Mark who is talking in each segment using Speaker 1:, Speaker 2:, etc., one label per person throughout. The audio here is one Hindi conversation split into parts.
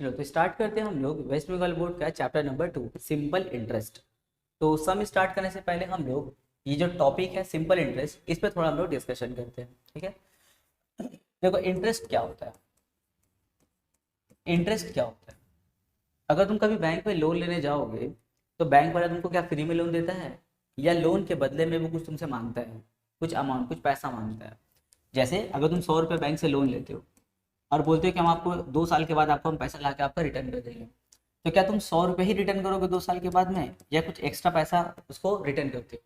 Speaker 1: चलो तो स्टार्ट करते हैं हम लोग वेस्ट बंगाल बोर्ड का चैप्टर नंबर 2 सिंपल इंटरेस्ट। तो सम स्टार्ट करने से पहले हम लोग ये जो टॉपिक है सिंपल इंटरेस्ट इस पे थोड़ा हम लोग डिस्कशन करते हैं। ठीक है, देखो इंटरेस्ट क्या होता है। इंटरेस्ट क्या होता है, अगर तुम कभी बैंक में लोन लेने जाओगे तो बैंक वाला तुमको क्या फ्री में लोन देता है, या लोन के बदले में वो कुछ तुमसे मांगता है, कुछ अमाउंट, कुछ पैसा मांगता है। जैसे अगर तुम 100 रुपये बैंक से लोन लेते हो और बोलते हो कि हम आपको 2 साल के बाद आपको हम पैसा ला के आपका रिटर्न कर देंगे, तो क्या तुम 100 रुपये ही रिटर्न करोगे 2 साल के बाद में, या कुछ एक्स्ट्रा पैसा उसको रिटर्न करते हो?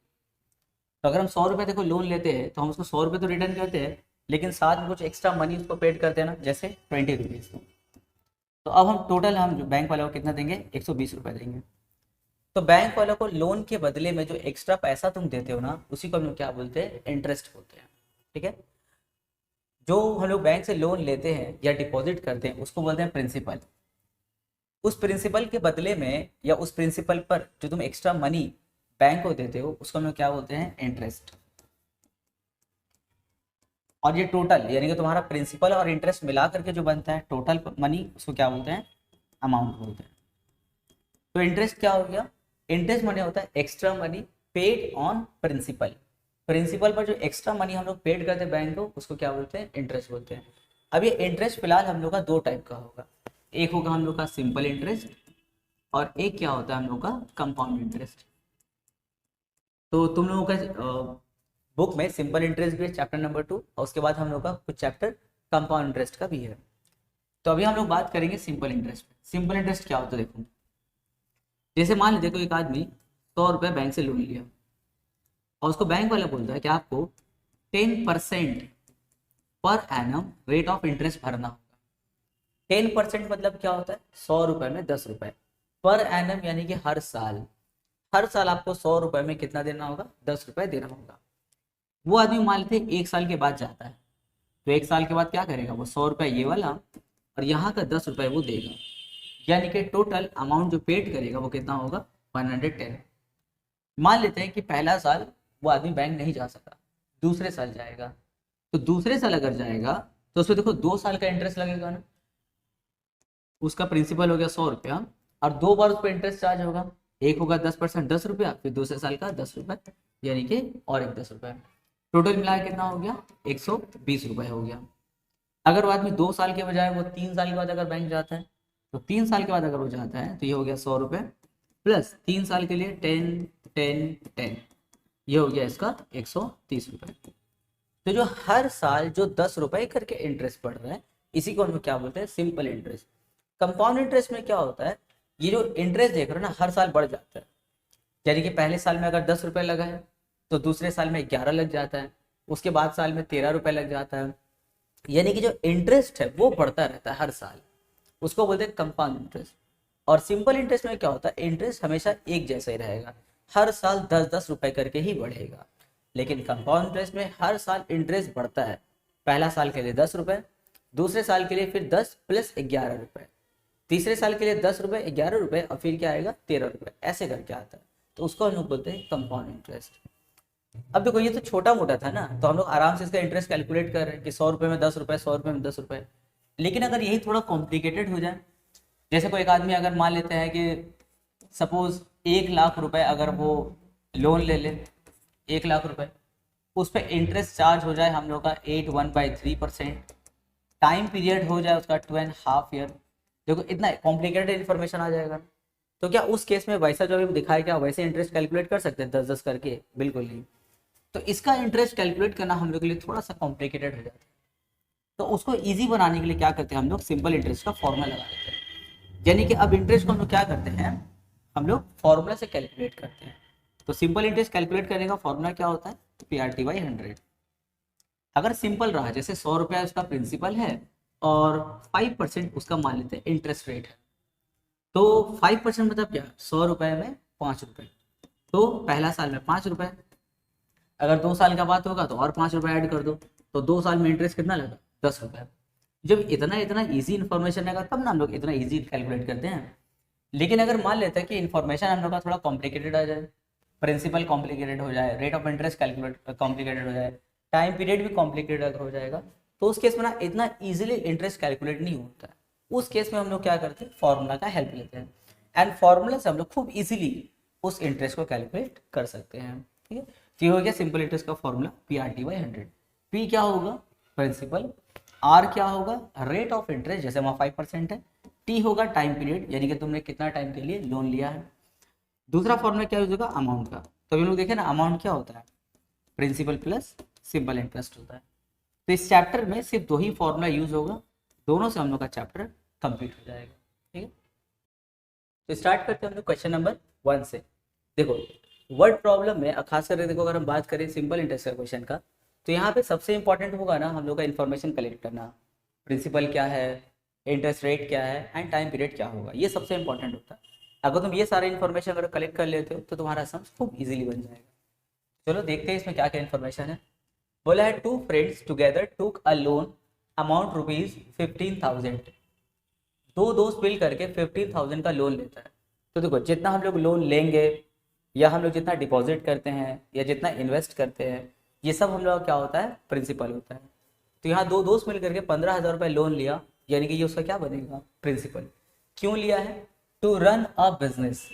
Speaker 1: तो अगर हम 100 रुपये देखो लोन लेते हैं तो हम उसको 100 रुपये तो रिटर्न करते हैं, लेकिन साथ में कुछ एक्स्ट्रा मनी उसको पेड करते हैं ना, जैसे 20 रुपीज़। तो अब हम टोटल हम बैंक वालों को कितना देंगे, 120 रुपये देंगे। तो बैंक वालों को लोन के बदले में जो एक्स्ट्रा पैसा तुम देते हो ना, उसी को हम लोग क्या बोलते हैं, इंटरेस्ट बोलते हैं। ठीक है, जो हम लोग बैंक से लोन लेते हैं या डिपॉजिट करते हैं उसको बोलते हैं प्रिंसिपल। उस प्रिंसिपल के बदले में या उस प्रिंसिपल पर जो तुम एक्स्ट्रा मनी बैंक को देते हो उसको हम लोग क्या बोलते हैं, इंटरेस्ट। और ये टोटल यानी कि तुम्हारा प्रिंसिपल और इंटरेस्ट मिला करके जो बनता है टोटल मनी, उसको क्या बोलते हैं, अमाउंट बोलते हैं। तो इंटरेस्ट क्या हो गया, इंटरेस्ट मनी होता है extra money paid on principal. Principal पर जो एक्स्ट्रा मनी हम लोग पेड करते हैं बैंक को, उसको क्या बोलते हैं, इंटरेस्ट बोलते हैं। अब ये इंटरेस्ट फिलहाल हम लोग का दो टाइप का होगा, एक होगा हम लोग का सिंपल इंटरेस्ट और एक क्या होता है हम लोग का कंपाउंड इंटरेस्ट। तो तुम लोगों का बुक में सिंपल इंटरेस्ट भी है चैप्टर नंबर 2, और उसके बाद हम लोग का कुछ चैप्टर कंपाउंड इंटरेस्ट का भी है। तो अभी हम लोग बात करेंगे सिंपल इंटरेस्ट। सिंपल इंटरेस्ट क्या होता है, देखो जैसे मान लीजिए कोई एक आदमी 100 रुपये बैंक से लोन लिया और उसको बैंक वाला बोलता है कि आपको 10% per annum rate of interest भरना होगा। 10% मतलब क्या होता है, 100 रुपये में 10 रुपये पर एनम, यानी कि हर साल, हर साल आपको 100 रुपये में कितना देना होगा, 10 रुपये देना होगा। वो आदमी मान लेते 1 साल के बाद जाता है, तो 1 साल के बाद क्या करेगा, वो 100 रुपये ये वाला और यहाँ का 10 रुपये वो देगा, यानी कि टोटल अमाउंट जो पेड करेगा वो कितना होगा, 110। मान लेते हैं कि पहला साल वो आदमी बैंक नहीं जा सका, दूसरे साल जाएगा। तो दूसरे साल अगर जाएगा तो उसमें देखो 2 साल का इंटरेस्ट लगेगा ना, उसका प्रिंसिपल हो गया 100 रुपया और 2 बार उस पर इंटरेस्ट चार्ज होगा। एक होगा 10%, 10 रुपया, फिर दूसरे साल का 10 रुपये, यानी कि और एक 10 रुपये। टोटल मिला कितना हो गया, 120 रुपये हो गया। अगर वो आदमी 2 साल के बजाय वो 3 साल के बाद अगर बैंक जाता है, तो 3 साल के बाद अगर वो जाता है तो ये हो गया 100 रुपये प्लस 3 साल के लिए 10 ये हो गया इसका 130 रुपये। तो जो हर साल जो 10 रुपये करके इंटरेस्ट बढ़ रहा है, इसी को हम लोग क्या बोलते हैं, सिंपल इंटरेस्ट। कंपाउंड इंटरेस्ट में क्या होता है, ये जो इंटरेस्ट देख रहे हो ना हर साल बढ़ जाता है। यानी कि पहले साल में अगर 10 रुपये लगा है तो दूसरे साल में 11 लग जाता है, उसके बाद साल में 13 रुपये लग जाता है। यानी कि जो इंटरेस्ट है वो बढ़ता रहता है हर साल, उसको बोलते हैं कंपाउंड इंटरेस्ट। और सिंपल इंटरेस्ट में क्या होता है, इंटरेस्ट हमेशा एक जैसा ही रहेगा, हर साल 10-10 रुपये करके ही बढ़ेगा। लेकिन कंपाउंड इंटरेस्ट में हर साल इंटरेस्ट बढ़ता है, पहला साल के लिए 10 रुपये, दूसरे साल के लिए फिर 10 प्लस 11 रुपये, तीसरे साल के लिए 10 रुपये, 11 रुपये और फिर क्या आएगा, 13 रुपये, ऐसे करके आता है। तो उसको हम लोग बोलते हैं कंपाउंड इंटरेस्ट। अब देखो ये तो छोटा मोटा था ना, तो हम लोग आराम से इसका इंटरेस्ट कैलकुलेट कर रहे हैं कि 100 रुपये में 10 रुपये, 100 रुपये में 10 रुपये। लेकिन अगर यही थोड़ा कॉम्प्लिकेटेड हो जाए, जैसे कोई एक आदमी अगर मान लेते हैं कि सपोज 1 लाख रुपए अगर वो लोन ले ले, 1 लाख रुपए, उस पर इंटरेस्ट चार्ज हो जाए हम लोग का 81/3%, टाइम पीरियड हो जाए उसका 2.5 ईयर। देखो इतना कॉम्प्लिकेटेड इन्फॉर्मेशन आ जाएगा, तो क्या उस केस में वैसा जो अभी दिखाया क्या वैसे इंटरेस्ट कैलकुलेट कर सकते हैं 10-10 करके, बिल्कुल नहीं। तो इसका इंटरेस्ट कैलकुलेट करना हम लोग के लिए थोड़ा सा कॉम्प्लिकेटेड हो जाता है। तो उसको इजी बनाने के लिए क्या करते हैं, हम लोग सिंपल इंटरेस्ट का फॉर्मूला लगा देते हैं। यानी कि अब इंटरेस्ट को हम लोग क्या करते हैं, हम लोग फॉर्मूला से कैलकुलेट करते हैं। तो सिंपल इंटरेस्ट कैलकुलेट करने का फॉर्मूला क्या होता है, PRT/100। अगर सिंपल रहा, जैसे 100 रुपया उसका प्रिंसिपल है और 5% उसका मान लेते हैं इंटरेस्ट रेट है, तो 5% मतलब क्या, 100 रुपये में 5 रुपये, तो पहला साल में 5 रुपये, अगर 2 साल का बाद होगा तो और 5 रुपये ऐड कर दो, तो 2 साल में इंटरेस्ट कितना लगा, 10 रुपये। जब इतना इतना इजी इन्फॉर्मेशन रहेगा तब ना हम लोग इतना इजी कैलकुलेट करते हैं। लेकिन अगर मान लेते हैं कि इन्फॉर्मेशन हम लोग का थोड़ा कॉम्प्लिकेटेड आ जाए, प्रिंसिपल कॉम्प्लिकेटेड हो जाए, rate of interest calculate complicated हो जाए, टाइम पीरियड भी कॉम्प्लिकेटेड हो जाएगा, तो उस केस में ना इतना इजीली इंटरेस्ट कैलकुलेट नहीं होता है। उस केस में हम लोग क्या करते हैं, फॉर्मूला का हेल्प लेते हैं, एंड फॉर्मूला से हम लोग खूब इजीली उस इंटरेस्ट को कैलकुलेट कर सकते हैं। ठीक है, तो ये हो गया सिंपल इंटरेस्ट का फॉर्मूला PRT/100। P क्या होगा, प्रिंसिपल, R क्या होगा, रेट ऑफ इंटरेस्ट, जैसे वहाँ 5% है, T होगा टाइम पीरियड, यानी कि तुमने कितना टाइम के लिए लोन लिया है। दूसरा फॉर्मूला क्या यूज होगा, अमाउंट का। तो हम लोग देखें ना, अमाउंट क्या होता है, प्रिंसिपल प्लस सिंपल इंटरेस्ट होता है। तो इस चैप्टर में सिर्फ 2 ही फॉर्मूला यूज होगा, दोनों से हम लोग का चैप्टर कंप्लीट हो जाएगा। ठीक है, तो स्टार्ट करते हैं हम लोग क्वेश्चन नंबर 1 से। देखो वर्ड प्रॉब्लम में खास करके देखो, अगर हम बात करें सिंपल इंटरेस्ट का क्वेश्चन का, तो यहाँ पे सबसे इंपॉर्टेंट होगा ना हम लोग का इन्फॉर्मेशन कलेक्ट करना, प्रिंसिपल क्या है, इंटरेस्ट रेट क्या है, एंड टाइम पीरियड क्या होगा, ये सबसे इंपॉर्टेंट होता है। अगर तुम ये सारे इन्फॉर्मेशन अगर कलेक्ट कर लेते हो तो तुम्हारा सम खूब इजीली बन जाएगा। चलो देखते हैं इसमें क्या क्या इन्फॉर्मेशन है। बोला है 2 friends together took a loan amount ₹15,000। 2 दोस्त मिल करके 15,000 का लोन लेता है। तो देखो जितना हम लोग लोन लेंगे, या हम लोग जितना डिपॉजिट करते हैं, या जितना इन्वेस्ट करते हैं, ये सब हम लोग का क्या होता है, प्रिंसिपल होता है। तो यहाँ 2 दोस्त मिल करके 15,000 रुपये लोन लिया, यानी कि ये उसका क्या बनेगा, प्रिंसिपल। क्यों लिया है, to run a business,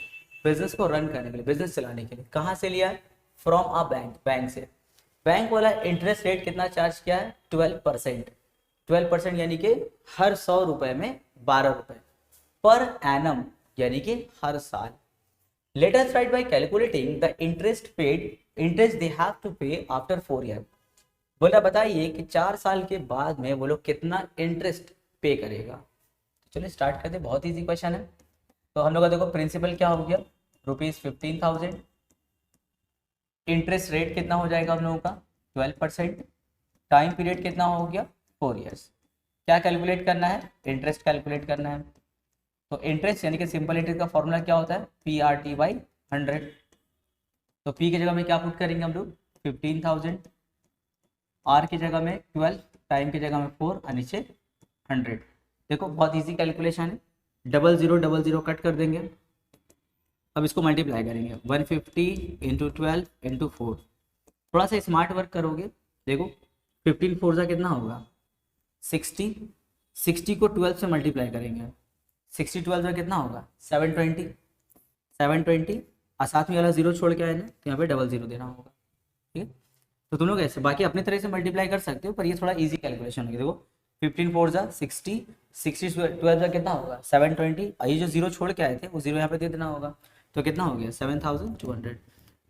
Speaker 1: business को रन करने के लिए, बिजनेस चलाने के लिए। कहाँ से लिया है, फ्रॉम अ बैंक, बैंक से। बैंक वाला इंटरेस्ट रेट कितना चार्ज किया है, 12%। 12% यानी कि हर 100 रुपए में 12 रुपए पर एनम, यानी कि हर साल। Let us write by calculating the interest paid, interest they have to pay after 4 year. बोला बताइए कि 4 साल के बाद में वो लोग कितना इंटरेस्ट पे करेगा। चलिए स्टार्ट करते हैं, बहुत ईजी क्वेश्चन है। तो हम लोग का देखो प्रिंसिपल क्या हो गया, ₹15,000। इंटरेस्ट रेट कितना हो जाएगा हम लोगों का, 12%। टाइम पीरियड कितना हो गया, 4 ईयर्स। क्या कैलकुलेट करना है, इंटरेस्ट कैलकुलेट करना है। तो इंटरेस्ट यानी कि सिंपल इंटरेस्ट का फॉर्मूला क्या होता है, PRT/100। तो P की जगह में क्या पुट करेंगे हम लोग, 15,000, R की जगह में 12, टाइम की जगह में 4 और नीचे 100। देखो बहुत इजी कैलकुलेशन है, 0000 कट कर देंगे। अब इसको मल्टीप्लाई करेंगे, 150 इंटू 12 इंटू 4। थोड़ा सा स्मार्ट वर्क करोगे, देखो 15 4 का कितना होगा, 60। 60 को 12 से मल्टीप्लाई करेंगे, 60 12 का कितना होगा, 720। 720 और साथ में वाला जीरो छोड़ के आए ना, तो यहाँ पे 00 देना होगा। ठीक है, तो तुम लोग ऐसे बाकी अपने तरह से मल्टीप्लाई कर सकते हो, पर ये थोड़ा इजी कैलकुलेशन होगी। देखो 15 4 जा 60, 60 12 का कितना होगा, 720, और ये जो जीरो छोड़ के आए थे वो जीरो यहाँ पे दे देना होगा। तो कितना हो गया, 7,200।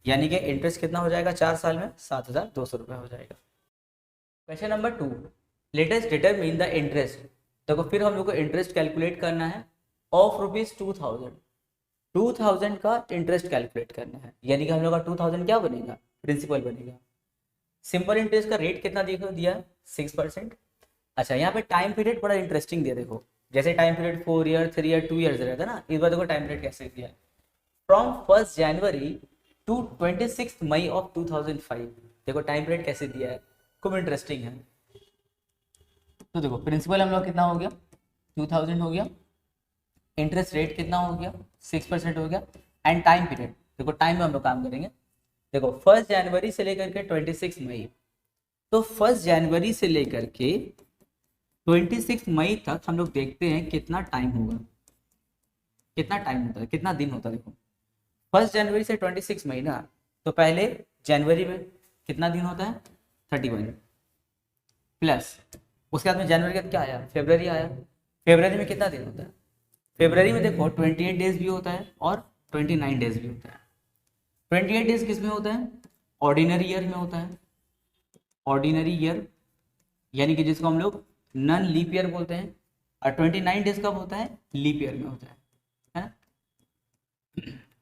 Speaker 1: यानी कि इंटरेस्ट कितना हो जाएगा 4 साल में, 7,200 रुपये हो जाएगा। Question number 2, let us determine the interest. देखो फिर हम लोग को इंटरेस्ट कैलकुलेट करना है ऑफ ₹2,000। 2,000 का इंटरेस्ट कैलकुलेट करना है, यानी कि हम लोग का 2,000 क्या बनेगा, प्रिंसिपल बनेगा। सिंपल इंटरेस्ट का रेट कितना दिया है, 6%। अच्छा यहाँ पे टाइम पीरियड बड़ा इंटरेस्टिंग दिया, देखो जैसे time period 4 year 3 year 2 years रहता है ना, इस बार देखो टाइम पीरियड कैसे दिया है, from 1 January to 26 May of 2005। देखो टाइम पीरियड कैसे दिया है, खूब इंटरेस्टिंग है। तो देखो प्रिंसिपल हम लोग कितना हो गया, 2,000 हो गया, इंटरेस्ट रेट कितना हो गया, 6% हो गया, एंड टाइम पीरियड, देखो टाइम में हम लोग काम करेंगे। देखो 1 जनवरी से लेकर के 26 मई, तो 1 जनवरी से लेकर के 26 मई तक हम लोग देखते हैं कितना टाइम होगा, कितना टाइम होता है, कितना दिन होता है। देखो 1 जनवरी से 26 मई ना, तो पहले जनवरी में कितना दिन होता है, 31, प्लस उसके बाद में जनवरी का क्या आया, फेब्रवरी आया। फेब्रवरी में कितना दिन होता है, फेब्रवरी में देखो 28 डेज भी होता है और 29 डेज भी होता है। 28 डेज किस में होता है, ऑर्डिनरी ईयर में होता है। ऑर्डिनरी ईयर यानी कि जिसको हम लोग नॉन लीप ईयर बोलते हैं, और 29 डेज कब होता है, लीप ईयर में होता है ना।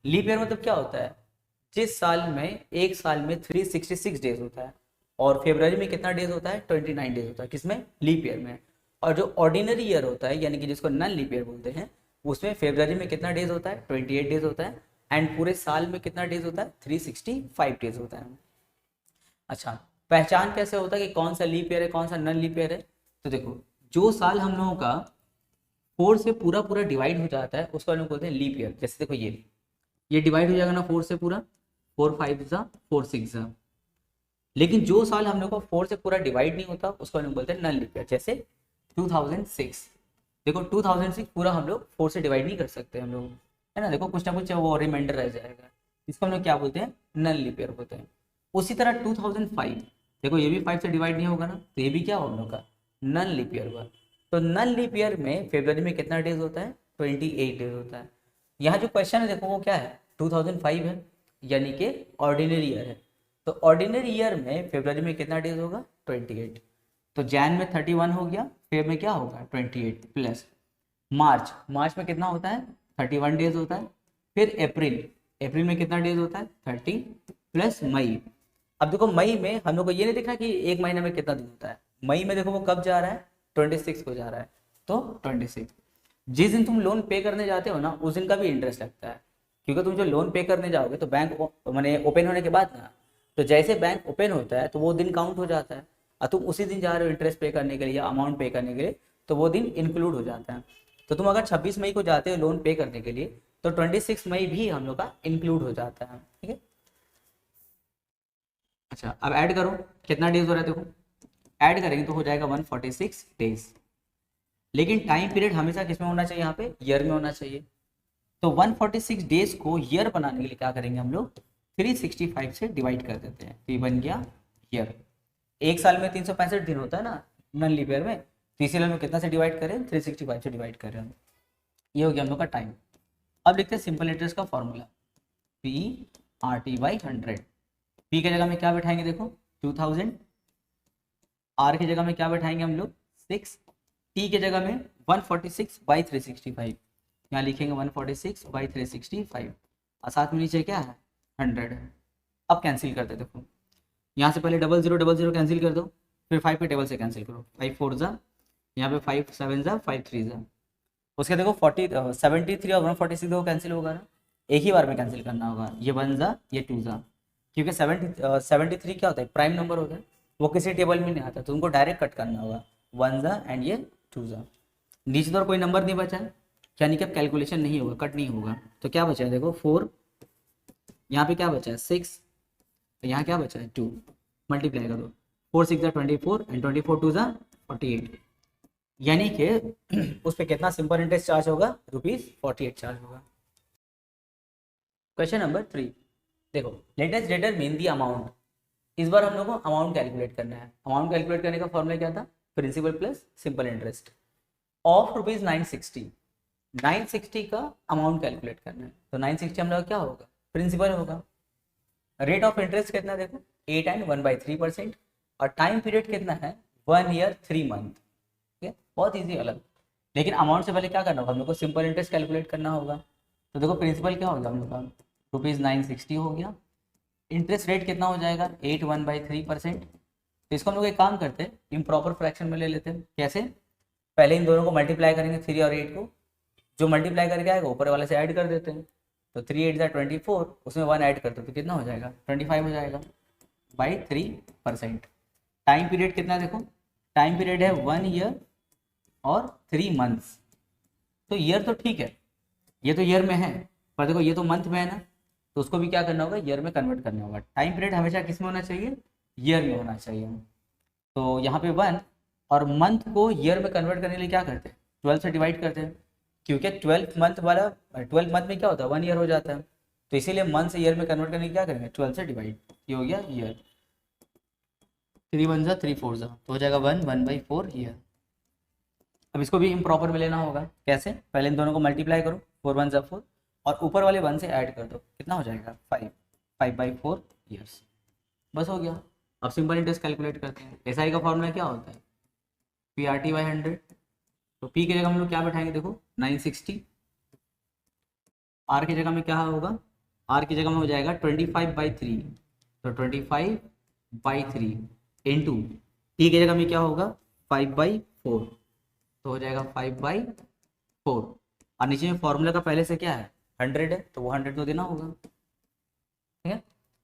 Speaker 1: लीप ईयर मतलब क्या होता है, जिस साल में एक साल में 366 डेज होता है, और फरवरी में कितना डेज होता है, 29 डेज होता है, किसमें, लीप ईयर में। और जो ऑर्डिनरी ईयर होता है यानी कि जिसको नॉन लीप ईयर बोलते हैं, उसमें फरवरी में कितना डेज होता है, 28 डेज होता है, एंड पूरे साल में कितना डेज होता है, 365 डेज होता है। अच्छा पहचान कैसे होता है कि कौन सा लीप ईयर है कौन सा नॉन लीप ईयर है, तो देखो जो साल हम लोगों का 4 से पूरा पूरा डिवाइड हो जाता है उसको हम लोग बोलते हैं लीप ईयर। जैसे देखो ये डिवाइड हो जाएगा ना 4 से पूरा, 4 5 जा 4 6 जा। लेकिन जो साल हम लोग को 4 से पूरा डिवाइड नहीं होता उसको हम लोग बोलते हैं नॉन लीप ईयर। जैसे 2006, देखो 2006 पूरा हम लोग 4 से डिवाइड नहीं कर सकते हम लोग, है ना, देखो कुछ ना कुछ वो रिमाइंडर रह जाएगा, इसको हम लोग क्या बोलते हैं, नन लीप ईयर बोलते हैं। उसी तरह 2005, देखो ये भी 5 से डिवाइड नहीं होगा ना, तो ये भी क्या होगा हम लोग का, नन लीप ईयर हुआ। तो नन लीप ईयर में फरवरी में कितना डेज होता है, 28 डेज होता है। यहाँ जो क्वेश्चन है देखो वो क्या है, 2005 है, यानी कि ऑर्डिनरी ईयर है। तो ऑर्डिनरी ईयर में फरवरी में कितना डेज होगा, 28। तो जैन में 31 हो गया, फेब में क्या होगा 28 प्लस मार्च, मार्च में कितना होता है 31 डेज होता है। फिर अप्रैल, अप्रैल में कितना डेज होता है 30 प्लस मई। अब देखो मई में हम लोग को ये नहीं दिखा कि एक महीने में कितना दिन होता है, मई में देखो वो कब जा रहा है 26 को जा रहा है, तो 26। जिस दिन तुम लोन पे करने जाते हो ना उस दिन का भी इंटरेस्ट लगता है, क्योंकि तुम जो लोन पे करने जाओगे तो बैंक मैंने ओपन होने के बाद ना, तो जैसे बैंक ओपन होता है तो वो दिन काउंट हो जाता है, और तुम उसी दिन जा रहे हो इंटरेस्ट पे करने के लिए या अमाउंट पे करने के लिए, तो वो दिन इंक्लूड हो जाता है। तो तुम अगर 26 मई को जाते हो लोन पे करने के लिए तो 26 मई भी हम लोग का इंक्लूड हो जाता है, ठीक है। अच्छा अब ऐड करो, कितना डेज हो रहा है देखो, ऐड करेंगे तो हो जाएगा 146 डेज। लेकिन टाइम पीरियड हमेशा किस में होना चाहिए, यहाँ पे ईयर में होना चाहिए। तो 146 डेज को ईयर बनाने के लिए क्या करेंगे हम लोग, 365 से डिवाइड कर देते हैं, तो ये बन गया ईयर। एक साल में 365 दिन होता है ना नन लीप ईयर में, तो इसीलिए हम लोग कितना से डिवाइड करें, 365 से डिवाइड करें हम। ये हो गया हम लोग का टाइम। अब लिखते हैं सिंपल इंटरेस्ट का formula, P R T by 100। P की जगह में क्या बैठाएंगे देखो 2000, आर की जगह में क्या बैठाएंगे हम लोग 6, टी की जगह में 146 बाई 365, यहाँ लिखेंगे 146 बाई 365, और साथ में नीचे क्या है 100 है। अब कैंसिल करते देखो, यहाँ से पहले 0000 कैंसिल कर दो, फिर 5 के टेबल से कैंसिल करो, 5 4 जा, यहाँ पे 5 7 जा, 5 3 जा। उसके देखो 73 और 146 देखो कैंसिल होगा ना, एक ही बार में कैंसिल करना होगा, ये 1 जा ये 2 जा, क्योंकि 73 क्या होता है प्राइम नंबर होता है, वो किसी टेबल में नहीं आता, तो उनको डायरेक्ट कट करना होगा, 1 जा एंड ये 2 जा। नीचे तो कोई नंबर नहीं बचा है, यानी कि अब कैलकुलेशन नहीं होगा, कट नहीं होगा, तो क्या बचा है देखो 4, यहाँ पे क्या बचा है 6, तो यहाँ क्या बचा है 2, मल्टीप्लाई करो 4 6 जा 24 एंड 24 2 जा 48, यानी कि उस पर कितना सिंपल इंटरेस्ट चार्ज होगा, ₹48 चार्ज होगा। क्वेश्चन नंबर 3 देखो, let us determine the amount. इस बार हम लोग को अमाउंट कैलकुलेट करना है। अमाउंट कैलकुलेट करने का फॉर्मूला क्या था, principal plus simple interest of ₹960। 960 का अमाउंट कैलकुलेट करना है, तो 960 हम लोग क्या होगा, प्रिंसिपल होगा। रेट ऑफ इंटरेस्ट कितना देखो 8 एंड 1/3%, और टाइम पीरियड कितना है 1 ईयर 3 मंथ, ठीक है, बहुत ईजी अलग। लेकिन अमाउंट से पहले क्या करना होगा हम लोग को, सिंपल इंटरेस्ट कैलकुलेट करना होगा। तो देखो प्रिंसिपल क्या होगा हम लोग का, ₹960 हो गया, इंटरेस्ट रेट कितना हो जाएगा 8 1/3%। तो इसको हम लोग एक काम करते हैं, इम्प्रॉपर फ्रैक्शन में ले लेते हैं। कैसे, पहले इन दोनों को मल्टीप्लाई करेंगे 3 और 8 को, जो मल्टीप्लाई करके आएगा ऊपर वाले से ऐड कर देते हैं, तो 3 8 24, उसमें 1 ऐड कर दो तो कितना हो जाएगा 25 हो जाएगा बाई 3%। टाइम पीरियड कितना देखो, टाइम पीरियड है 1 ईयर और 3 मंथ्स। तो ईयर तो ठीक है, ये तो ईयर में है, पर देखो ये तो मंथ में है ना, तो उसको भी क्या करना होगा ईयर में कन्वर्ट करना होगा। टाइम पीरियड हमेशा किस में होना चाहिए, ईयर में होना चाहिए। तो यहाँ पे 1 और मंथ को ईयर में कन्वर्ट करने के लिए क्या करते हैं 12 से डिवाइड करते हैं, क्योंकि 12 मंथ वाला 12 मंथ में क्या होता है 1 ईयर हो जाता है, तो इसीलिए मंथ से ईयर में कन्वर्ट करने के क्या करेंगे 12 से डिवाइड, ये हो गया ईयर। 3 1 जा 3 4 जा, तो हो जाएगा 1/4 ईयर। अब इसको भी इम्प्रॉपर में लेना होगा, कैसे, पहले इन दोनों को मल्टीप्लाई करो 4 1 जा 4, और ऊपर वाले 1 से ऐड कर दो, कितना हो जाएगा 5, 5/4 ईयर्स, बस हो गया। अब सिंपल इंटरेस्ट कैलकुलेट करते हैं। एसआई का फॉर्मूला क्या होता है, PRT/100। तो P की जगह हम लोग क्या बैठाएंगे देखो 960, R की जगह में क्या होगा, R की जगह में हो जाएगा 25/3, तो 25/3 इंटू T की जगह में क्या होगा 5/4, तो हो जाएगा 5/4, और नीचे में फॉर्मूला का पहले से क्या है 100 है, तो वो 100 तो देना होगा, ठीक है।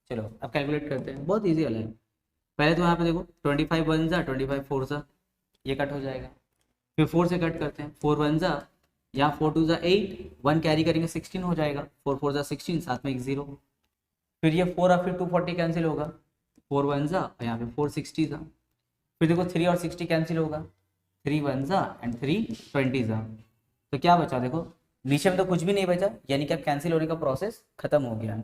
Speaker 1: चलो अब कैलकुलेट करते हैं, बहुत ईजी वाला है। पहले तो यहाँ पे देखो 25 1 जा 25 4 जा, ये कट हो जाएगा, फिर 4 से कट करते हैं 4 1 जा, यहाँ 4 2 जा 8, 1 कैरी करेंगे 16 हो जाएगा, 4 4 जा 16, साथ में एक 0, फिर ये 4 और फिर 240 कैंसिल होगा, 4 1 जा, यहाँ पे 4 60 था, फिर देखो 3 और 60 कैंसिल होगा, 3 1 जा एंड 3 20 जा। तो क्या बचा देखो, नीचे में तो कुछ भी नहीं बचा, यानी कि अब कैंसिल होने का प्रोसेस खत्म हो गया है।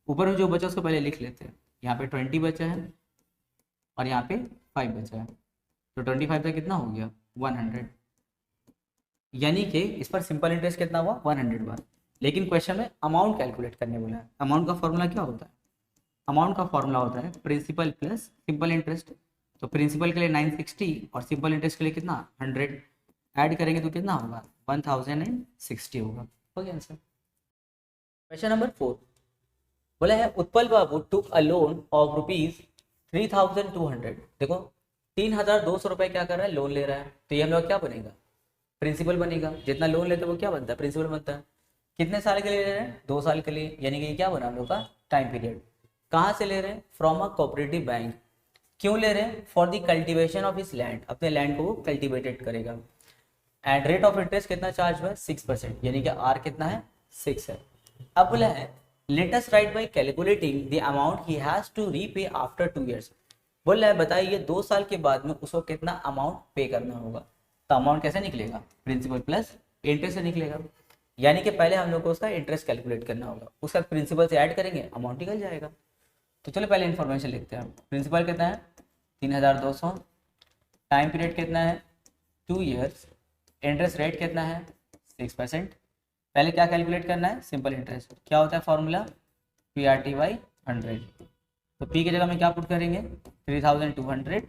Speaker 1: ऊपर में जो बचा उसको पहले लिख लेते हैं। यहाँ पे 20 बचा है और यहाँ पे 5 बचा है, तो 25 का कितना हो गया 100, यानी कि इस पर सिंपल इंटरेस्ट कितना हुआ 100 बार। लेकिन क्वेश्चन में अमाउंट कैलकुलेट करने बोला है। अमाउंट का फॉर्मूला क्या होता है? अमाउंट का फॉर्मूला होता है प्रिंसिपल प्लस सिंपल इंटरेस्ट। तो प्रिंसिपल के लिए 960 और सिंपल इंटरेस्ट के लिए कितना 100, ऐड करेंगे तो कितना होगा 1060 होगा। हो गया आंसर। क्वेश्चन नंबर 4 बोला है उत्पल बाबू टुक अ लोन ऑफ ₹3200। देखो 3200 रुपये क्या कर रहा है, लोन ले रहा है। तो ये हम लोग क्या बनेगा, प्रिंसिपल बनेगा। जितना लोन लेते हैं वो क्या बनता है, प्रिंसिपल बनता है। कितने साल के लिए ले रहे हैं, 2 साल के लिए, यानी कि ये क्या बना हम लोग का टाइम पीरियड। कहाँ से ले रहे हैं, फ्रॉम अ कोऑपरेटिव बैंक। क्यों ले रहे हैं, for the cultivation of his land, अपने लैंड को वो कल्टीवेटेड करेगा। एंड रेट ऑफ इंटरेस्ट कितना चार्ज हुआ है 6%, यानी कि आर कितना है 6 है। अब बोला है let us write by calculating the amount he has to repay after 2 years। बोल रहा है बताइए 2 साल के बाद में उसको कितना अमाउंट पे करना होगा। तो अमाउंट कैसे निकलेगा, प्रिंसिपल प्लस इंटरेस्ट से निकलेगा। यानी कि पहले हम लोग को उसका इंटरेस्ट कैलकुलेट करना होगा, उसका प्रिंसिपल से ऐड करेंगे अमाउंट निकल जाएगा। तो चलो पहले इन्फॉर्मेशन लिखते हैं। प्रिंसिपल कितना है 3200, टाइम पीरियड कितना है 2 years, इंटरेस्ट रेट कितना है 6%। पहले क्या कैलकुलेट करना है, सिंपल इंटरेस्ट। क्या होता है फॉर्मूला PRT/100। तो P की जगह में क्या पुट करेंगे 3200,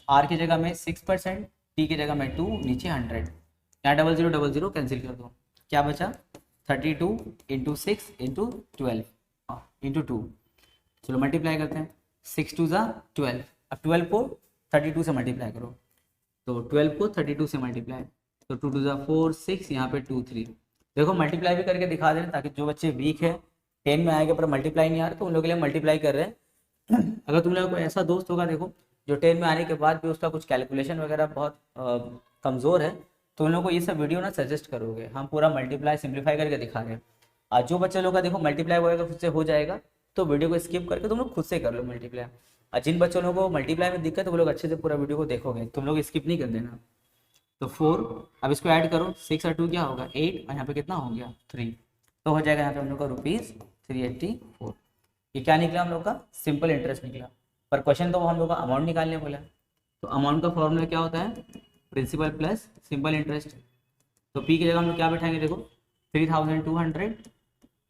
Speaker 1: R की जगह में 6%, T की जगह में 2, नीचे 100। यहाँ 0000 कैंसिल कर दो, क्या बचा 32 इंटू 6 इंटू 12 इंटू 2। चलो मल्टीप्लाई करते हैं, 6 2 ज़ा 12। अब 12 को 32 से मल्टीप्लाई करो, तो 12 को 32 से मल्टीप्लाई, तो 2 2 ज़ा 4 6, यहाँ पे 2 3। देखो मल्टीप्लाई भी करके दिखा दें ताकि जो बच्चे वीक है 10 में आएगा पर मल्टीप्लाई नहीं आ रहा तो उन लोगों के लिए मल्टीप्लाई कर रहे हैं। अगर तुम लोगों को ऐसा दोस्त होगा देखो जो 10 में आने के बाद भी उसका कुछ कैलकुलेशन वगैरह बहुत कमज़ोर है, तो उन लोगों को ये सब वीडियो ना सजेस्ट करोगे। हम पूरा मल्टीप्लाई सिंप्लीफाई करके दिखा रहे हैं। आज जो बच्चे लोग का देखो मल्टीप्लाई वगैरह खुद से हो जाएगा, तो वीडियो को स्किप करके तुम लोग खुद से कर लो मल्टीप्लाई। और जिन बच्चों लोगों को मल्टीप्लाई में दिक्कत है वो लोग अच्छे से पूरा वीडियो को देखोगे, तुम लोग स्किप नहीं कर देना। तो 4, अब इसको ऐड करो, 6 और 2 क्या होगा 8, और यहाँ पे कितना हो गया 3, तो हो जाएगा यहाँ पे हम लोग का ₹384। ये क्या निकला हम लोग का सिंपल इंटरेस्ट निकला। पर क्वेश्चन तो वो हम लोग का अमाउंट निकालने बोला। तो अमाउंट का फॉर्मूला क्या होता है, प्रिंसिपल प्लस सिंपल इंटरेस्ट। तो पी की जगह हम लोग क्या बैठाएंगे देखो 3200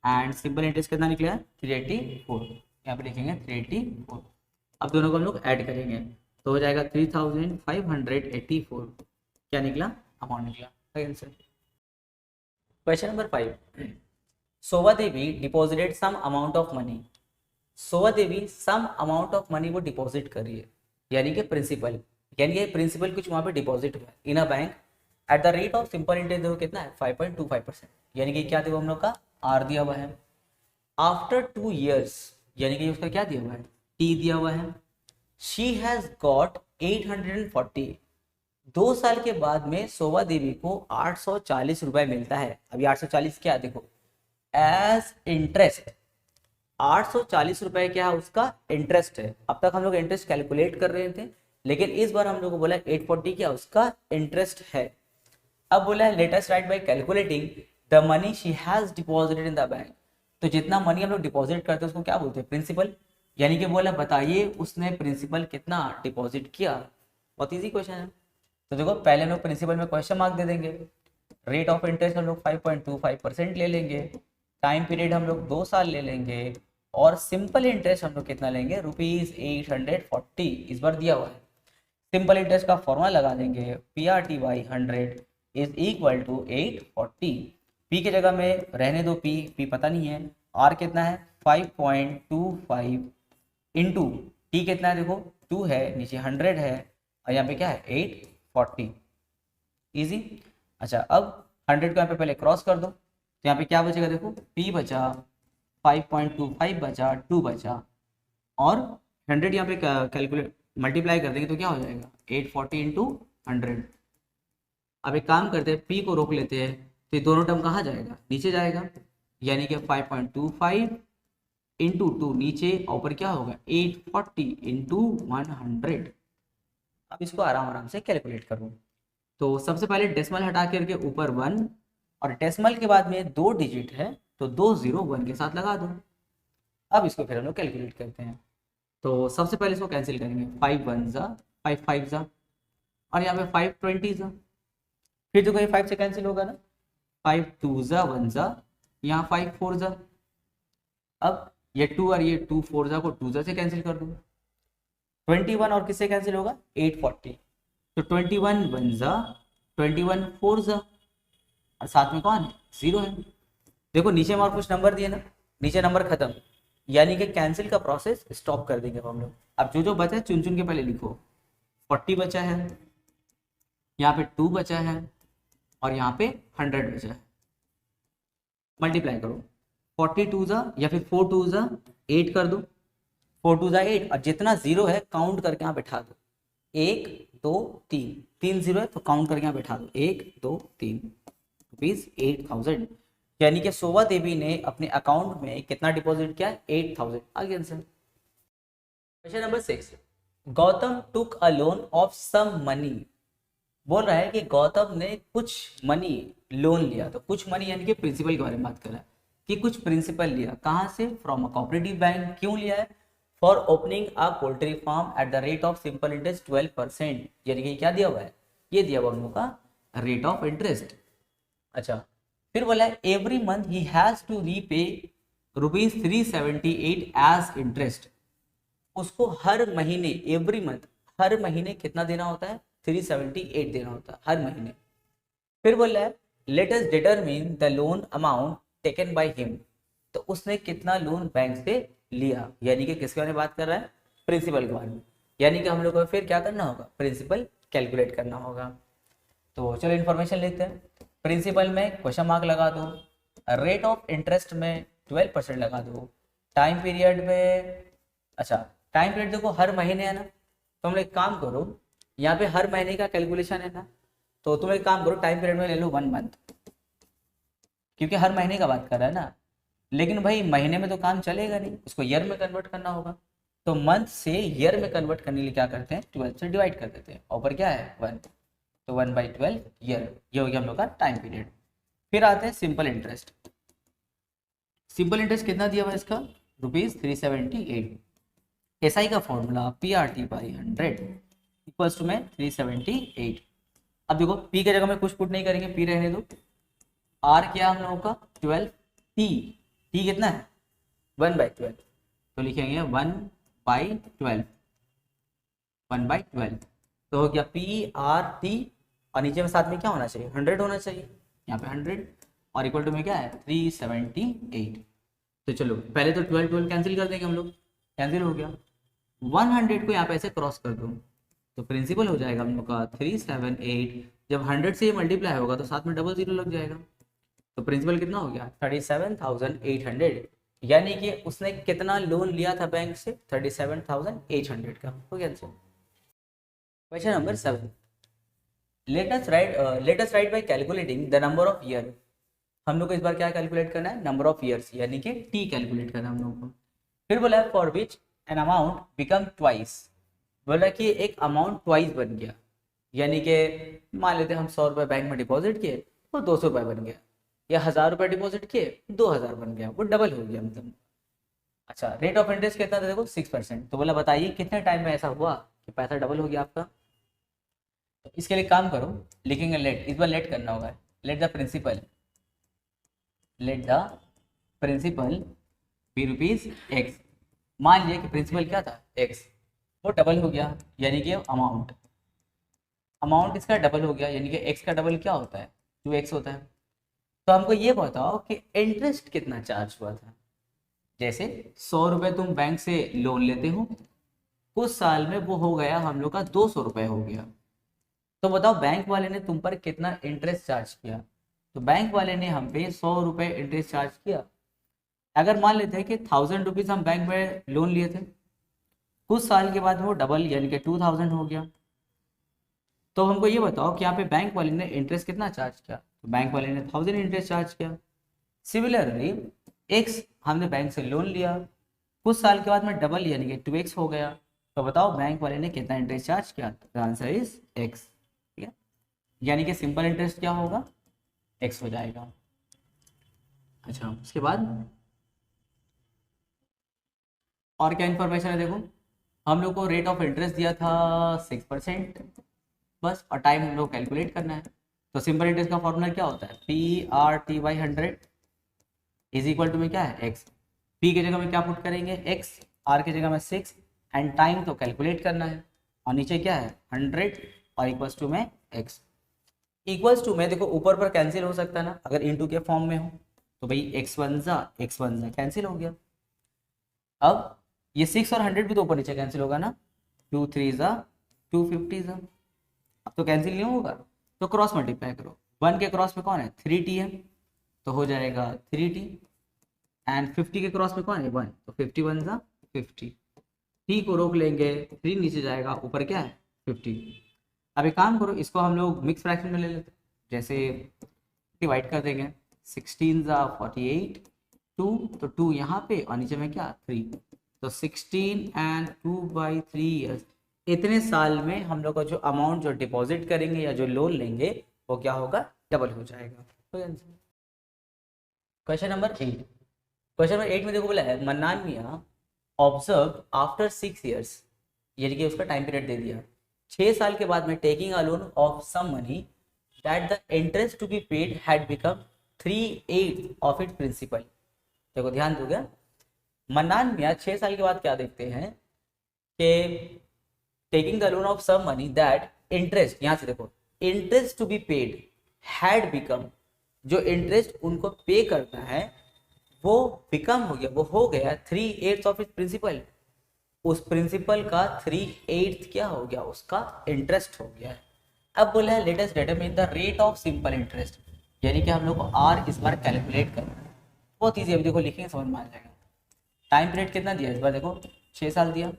Speaker 1: एंड सिंपल इंटरेस्ट कितना निकला है 384, यहाँ पे लिखेंगे 384। अब दोनों को हम लोग ऐड करेंगे तो हो जाएगा 3584। क्या निकला, अमाउंट निकला। Answer. Question number 5 Shobha Devi deposited some amount of money. Shobha Devi some amount of money वो डिपॉजिट कर रही है, यानी कि प्रिंसिपल, यानी कि प्रिंसिपल कुछ वहाँ पे डिपॉजिट हुआ in a bank at the rate of simple interest देखो कितना है 5.25%, यानी कि क्या देखो हम लोग का आर दिया हुआ है। आफ्टर 2 years, यानी कि उसका क्या दिया हुआ है टी दिया हुआ है। शी हैज गॉट 840, 2 साल के बाद में शोभा देवी को 840 रुपए मिलता है। अभी 840 क्या देखो एज इंटरेस्ट, 840 रुपए क्या है उसका इंटरेस्ट है। अब तक हम लोग इंटरेस्ट कैलकुलेट कर रहे थे, लेकिन इस बार हम लोग को बोला 840 क्या उसका इंटरेस्ट है। अब बोला है latest right by calculating the money she has deposited in the bank. तो जितना मनी हम लोग डिपॉजिट करते हैं उसको क्या बोलते हैं प्रिंसिपल, यानी कि बोला बताइए उसने प्रिंसिपल कितना डिपॉजिट किया। बहुत इजी क्वेश्चन है। तो देखो पहले हम लोग प्रिंसिपल में क्वेश्चन मार्क दे देंगे, रेट ऑफ इंटरेस्ट हम लोग 5.25% ले लेंगे, टाइम पीरियड हम लोग 2 साल ले लेंगे, और सिंपल इंटरेस्ट हम लोग कितना लेंगे ₹840 इस बार दिया हुआ है। सिंपल इंटरेस्ट का फॉर्मूला लगा देंगे PRT/100 is equal to 840। P की जगह में रहने दो, पी पता नहीं है, आर कितना है 5.25 इंटू टी कितना है देखो 2 है, नीचे 100 है, और यहाँ पे क्या है 840। इजी। अच्छा अब 100 को यहाँ पे पहले क्रॉस कर दो, तो यहाँ पे क्या बचेगा देखो पी बचा 5.25 बचा 2 बचा, और 100 यहाँ पे कैलकुलेट मल्टीप्लाई कर देंगे तो क्या हो जाएगा 840 इंटू 100। अब एक काम करते हैं पी को रोक लेते हैं, तो ये दोनों टर्म कहाँ जाएगा नीचे जाएगा, यानी कि 5.25 इंटू 2 नीचे, ऊपर क्या होगा 840 इंटू 100। अब इसको आराम आराम से कैलकुलेट करो। तो सबसे पहले डेसिमल हटा करके ऊपर 1, और डेसिमल के बाद में 2 डिजिट है तो 2 0 1 के साथ लगा दो। अब इसको फिर हम लोग कैलकुलेट करते हैं। तो सबसे पहले इसको कैंसिल करेंगे, 5 1 जा 5 5 जा, और यहाँ पे 5 20 जा, फिर तो कहीं 5 से कैंसिल होगा ना, 5 2 जा 1 जा, यहाँ 5 4 जा। अब ये 2 और ये 2 4 जा को 2 जा से कैंसिल कर दो। 21 और किससे कैंसिल होगा, 840, तो 21 1 जा 21 4 जा, और साथ में कौन है, 0 है। देखो नीचे में और कुछ नंबर दिए ना, नीचे नंबर खत्म, यानी कि कैंसिल का प्रोसेस स्टॉप कर देंगे हम लोग। अब जो जो बचा है चुन चुन के पहले लिखो। 40 बचा है, यहाँ पे 2 बचा है, और यहाँ पे 100 बचा है। मल्टीप्लाई करो, 42 जा या फिर 4 2 जा 8 कर दो, 4 2 जा 8, और जितना 0 है काउंट करके यहाँ बैठा दो, 1 2 3, 3 0 है तो काउंट करके यहाँ बैठा दो, 1 2 3, रुपीज 8000, यानी कि सोवा देवी ने अपने अकाउंट में कितना डिपॉजिट किया, 8000। आगे answer. Question number 6, Gautam took a loan of some money. बोल रहा है कि गौतम ने कुछ मनी लोन लिया, तो कुछ मनी यानी कि प्रिंसिपल के बारे में बात कर रहा है कि कुछ प्रिंसिपल लिया, कहाँ से, फ्रॉम अ कोऑपरेटिव बैंक। क्यों लिया है, for opening a poultry farm at the rate of simple interest 12%, यानी कि क्या दिया हुआ है, ये दिया हुआ हम लोग का रेट ऑफ इंटरेस्ट। अच्छा, फिर बोला है every month he has to repay rupees 378 as interest. उसको हर महीने, एवरी मंथ, हर महीने कितना देना होता है, 378 देना होता है हर महीने। फिर बोला है let us determine the loan amount taken by him. तो उसने कितना लोन बैंक से लिया, यानी कि किसके बारे में बात कर रहा है, प्रिंसिपल के बारे में, यानी कि हम लोग को फिर क्या करना होगा, प्रिंसिपल कैलकुलेट करना होगा। तो चलो इन्फॉर्मेशन लेते हैं। प्रिंसिपल में क्वेश्चन मार्क लगा दो, रेट ऑफ इंटरेस्ट में 12% लगा दो, टाइम पीरियड में, अच्छा टाइम पीरियड देखो हर महीने है ना, तो हम लोग एक काम करो, यहाँ पे हर महीने का कैलकुलेशन है ना, तो तुम एक काम करो टाइम पीरियड में ले लो 1 मंथ, क्योंकि हर महीने का बात कर रहा है ना। लेकिन भाई महीने में तो काम चलेगा नहीं, उसको ईयर में कन्वर्ट करना होगा, तो मंथ से ईयर में कन्वर्ट करने के लिए क्या करते हैं, 12 से डिवाइड कर देते हैं, ऊपर क्या है 1, तो 1/12 ईयर, ये हो गया हम लोग का टाइम पीरियड। फिर आते हैं सिंपल इंटरेस्ट। सिंपल इंटरेस्ट कितना दिया हुआ है इसका, रुपीज 378। एसआई का फॉर्मूला PRT/100 इक्वल्स टू में 378। अब देखो पी की जगह में कुछ पुट नहीं करेंगे, पी रहने दो। आर क्या हम लोगों का 12, टी कितना है 1/12, तो लिखेंगे 1/12, 1/12, तो हो गया PRT, और नीचे में साथ में क्या होना चाहिए, 100 होना चाहिए, यहाँ पे 100, और इक्वल टू में क्या है 378। तो चलो पहले तो 12 12 कैंसिल कर देंगे हम लोग, कैंसिल हो गया। 100 को यहाँ पे ऐसे क्रॉस कर दो, तो प्रिंसिपल हो जाएगा हम लोग का 378। जब 100 से ये मल्टीप्लाई होगा तो साथ में डबल जीरो लग जाएगा, तो प्रिंसिपल कितना हो गया 37,800, यानी कि उसने कितना लोन लिया था बैंक से, 37,800 का। हो गया answer. Question number 7, late us write by calculating the number of year. हम लोग को इस बार क्या कैलकुलेट करना है, नंबर ऑफ ईयर्स, यानी कि टी कैलकुलेट करना है हम लोग को। फिर बोला है for which an amount become twice. बोला कि एक अमाउंट ट्वाइस बन गया, यानी कि मान लेते हैं हम 100 रुपये बैंक में डिपॉजिट किए तो 200 रुपये बन गया, या 1000 रुपये डिपॉजिट किए 2000 बन गया, वो डबल हो गया मतलब। अच्छा रेट ऑफ इंटरेस्ट कितना था देखो 6%, तो बोला बताइए कितने टाइम में ऐसा हुआ कि पैसा डबल हो गया आपका। तो इसके लिए काम करो, लिखेंगे लेट, इस बार लेट करना होगा, let the principal be rupees X. मान लिया कि प्रिंसिपल क्या था एक्स, वो डबल हो गया, यानी कि अमाउंट इसका डबल हो गया, यानी कि एक्स का डबल क्या होता है 2x होता है। तो हमको ये बताओ कि इंटरेस्ट कितना चार्ज हुआ था। जैसे 100 रुपये तुम बैंक से लोन लेते हो, कुछ साल में वो हो गया हम लोग का 200 रुपये हो गया, तो बताओ बैंक वाले ने तुम पर कितना इंटरेस्ट चार्ज किया। तो बैंक वाले ने हम पे 100 रुपये इंटरेस्ट चार्ज किया। अगर मान लेते हैं कि 1000 रुपीज़ हम बैंक में लोन लिए थे, कुछ साल के बाद वो डबल यानी कि 2000 हो गया, तो हमको ये बताओ कि यहाँ पे बैंक वाले ने इंटरेस्ट कितना चार्ज किया। तो बैंक वाले ने 1000 इंटरेस्ट चार्ज किया। सिमिलरली एक्स हमने बैंक से लोन लिया, कुछ साल के बाद में डबल यानी कि 2x हो गया, तो बताओ बैंक वाले ने कितना इंटरेस्ट चार्ज किया। तो आंसर इज एक्स। ठीक है, यानी कि सिंपल इंटरेस्ट क्या होगा, x हो जाएगा। अच्छा उसके बाद और क्या इन्फॉर्मेशन है, देखो हम लोग को रेट ऑफ इंटरेस्ट दिया था 6% बस, और टाइम हम लोग कैलकुलेट करना है। तो सिंपल इंटरेस्ट का फॉर्मूला क्या होता है, PRT/100 इज इक्वल टू में क्या है x, p की जगह में क्या पुट करेंगे x, r की जगह में 6 एंड टाइम तो कैलकुलेट करना है, और नीचे क्या है 100 और इक्वल्स टू में x। इक्वल्स टू में देखो ऊपर पर कैंसिल हो सकता है ना, अगर इनटू के फॉर्म में हो तो भाई x1 कैंसिल हो गया। अब ये 6 और 100 भी तो ऊपर नीचे कैंसिल होगा ना, 2 3 अब तो कैंसिल नहीं होगा, तो क्रॉस मल्टीप्लाई करो, 1 के क्रॉस में कौन है 3t है, तो हो जाएगा 3t, एंड 50 के क्रॉस में कौन है 1, तो 50 t को रोक लेंगे, 3 नीचे जाएगा, ऊपर क्या है 50। अब एक काम करो, इसको हम लोग मिक्स फ्रैक्शन में ले लेते हैं, जैसे डिवाइड कर देंगे, 16 48, 2 तो 2 यहाँ पे और नीचे में क्या 3, तो 16 एंड 2/3 ईयर्स, इतने साल में हम लोग का जो अमाउंट जो डिपॉजिट करेंगे या जो लोन लेंगे वो क्या होगा, डबल हो जाएगा। क्वेश्चन नंबर 8, क्वेश्चन नंबर 8 में देखो बोला है मन्नान मियाँ ऑब्जर्व आफ्टर 6 ईयर्स, यानी कि उसका टाइम पीरियड दे दिया 6 साल के बाद में, taking a loan of some money that the interest to be paid had become 3/8 of it principal. देखो ध्यान दोगे, मन्नान मियाँ 6 साल के बाद क्या देखते हैं कि taking the loan of some money that interest, यहां से देखो interest to be paid had become, जो इंटरेस्ट उनको पे करना है वो बिकम हो गया, वो हो गया 3/8 ऑफ इट प्रिंसिपल, उस प्रिंसिपल का 3/8 क्या हो गया, उसका इंटरेस्ट हो गया है। अब बोला है let us determine the rate of simple interest, यानी कि हम लोग को आर इस बार कैलकुलेट करना है, बहुत ईजी है, देखो लिखेंगे समझ में आ जाएगा। टाइम पीरियड कितना दिया इस बार, देखो 6 साल दिया,